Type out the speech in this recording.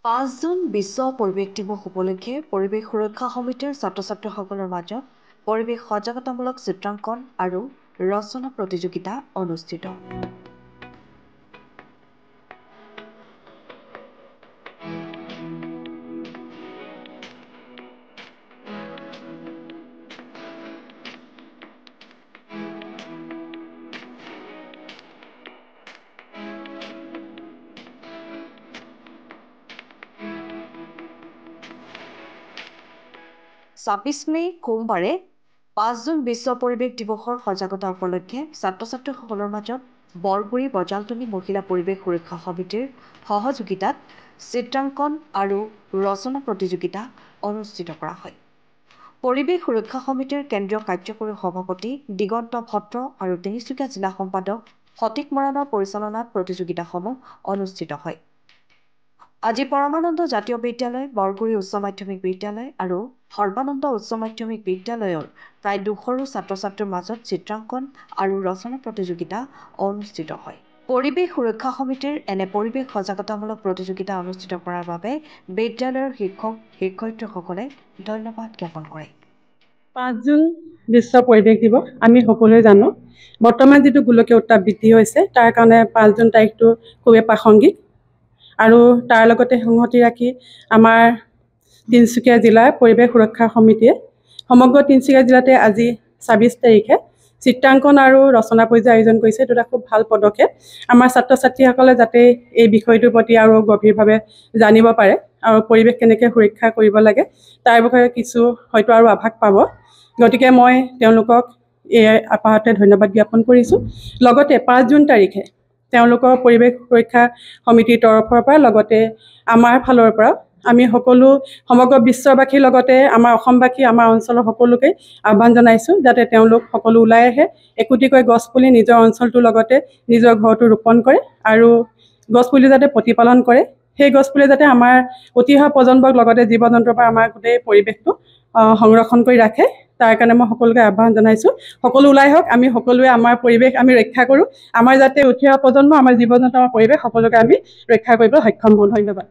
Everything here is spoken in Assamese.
5 জুন বিশ্ব পৰিৱেশ দিৱস উপলক্ষে পৰিৱেশ সুৰক্ষা সমিতিৰ ছাত্ৰ-ছাত্ৰীসকলৰ মাজত পৰিৱেশ সজাগতামূলক চিত্ৰাংকন আৰু ৰচনা প্ৰতিযোগিতা অনুষ্ঠিত। ছাব্বিছ মে সোমবাৰে 5 জুন বিশ্ব পৰিৱেশ দিৱসৰ সজাগতা উপলক্ষে ছাত্ৰ-ছাত্ৰীসকলৰ মাজত বৰগুৰি বজালতলী মহিলা পৰিৱেশ সুৰক্ষা সমিতিৰ সহযোগিতাত চিত্ৰাংকন আৰু ৰচনা প্ৰতিযোগিতা অনুষ্ঠিত কৰা হয়। পৰিৱেশ সুৰক্ষা সমিতিৰ কেন্দ্ৰীয় কাৰ্যকৰী সভাপতি দিগন্ত ভট্ট আৰু তিনিচুকীয়া জিলা সম্পাদক সতীশ মৰাণৰ পৰিচালনাত প্ৰতিযোগিতাসমূহ অনুষ্ঠিত হয়। আজি পৰমানন্দ জাতীয় বিদ্যালয়, বৰগুৰি উচ্চ মাধ্যমিক বিদ্যালয় আৰু সৰ্বানন্দ উচ্চ মাধ্যমিক বিদ্যালয়ৰ প্ৰায় 200ৰো ছাত্ৰ-ছাত্ৰীৰ মাজত চিত্ৰাংকন আৰু ৰচনা প্ৰতিযোগিতা অনুষ্ঠিত হয়। পৰিৱেশ সুৰক্ষা সমিতিৰ এনে পৰিৱেশ সজাগতামূলক প্ৰতিযোগিতা অনুষ্ঠিত কৰাৰ বাবে বিদ্যালয়ৰ শিক্ষক-শিক্ষয়িত্ৰীসকলে ধন্যবাদ জ্ঞাপন কৰে। 5 জুন বিশ্ব পৰিৱেশ দিৱস আমি সকলোৱে জানো। বৰ্তমান যিটো গোলকীয় উত্তাপ বৃদ্ধি হৈছে তাৰ কাৰণে 5 জুন তাৰিখটো খুবেই প্ৰাসংগিক আৰু তাৰ লগতে সংগতি ৰাখি আমাৰ তিনিচুকীয়া জিলাৰ পৰিৱেশ সুৰক্ষা সমিতিয়ে সমগ্ৰ তিনিচুকীয়া জিলাতে আজি 26 তাৰিখে চিত্ৰাংকন আৰু ৰচনা প্ৰতিযোগিতা আয়োজন কৰিছে। এইটো এটা খুব ভাল পদক্ষেপ। আমাৰ ছাত্ৰ-ছাত্ৰীসকলে যাতে এই বিষয়টোৰ প্ৰতি আৰু গভীৰভাৱে জানিব পাৰে আৰু পৰিৱেশ কেনেকৈ সুৰক্ষা কৰিব লাগে তাৰ বিষয়ে কিছু হয়তো আৰু আভাস পাব। গতিকে মই তেওঁলোকক এই আপাহতে ধন্যবাদ জ্ঞাপন কৰিছোঁ। লগতে 5 জুন তাৰিখে তেওঁলোকৰ পৰিৱেশ সুৰক্ষা সমিতিৰ তৰফৰ পৰা লগতে আমাৰ ফালৰ পৰা আমি সকলো সমগ্ৰ বিশ্ববাসীৰ লগতে আমাৰ অসমবাসী আমাৰ অঞ্চলৰ সকলোকে আহ্বান জনাইছোঁ যাতে তেওঁলোক সকলো ওলাই আহে, একোটিকৈ গছপুলি নিজৰ অঞ্চলটোৰ লগতে নিজৰ ঘৰটো ৰোপণ কৰে আৰু গছপুলি যাতে প্ৰতিপালন কৰে। সেই গছপুলি যাতে আমাৰ উঠি অহা প্ৰজন্মৰ লগতে জীৱ-জন্তুৰ পৰা আমাৰ গোটেই পৰিৱেশটো সংৰক্ষণ কৰি ৰাখে তাৰ কাৰণে মই সকলোকে আহ্বান জনাইছোঁ। সকলো ওলাই আহক, আমি সকলোৱে আমাৰ পৰিৱেশ আমি ৰক্ষা কৰোঁ। আমাৰ যাতে উঠি অহা প্ৰজন্ম, আমাৰ জীৱ-জন্তু, আমাৰ পৰিৱেশ সকলোকে আমি ৰক্ষা কৰিবলৈ সক্ষম হওঁ। ধন্যবাদ।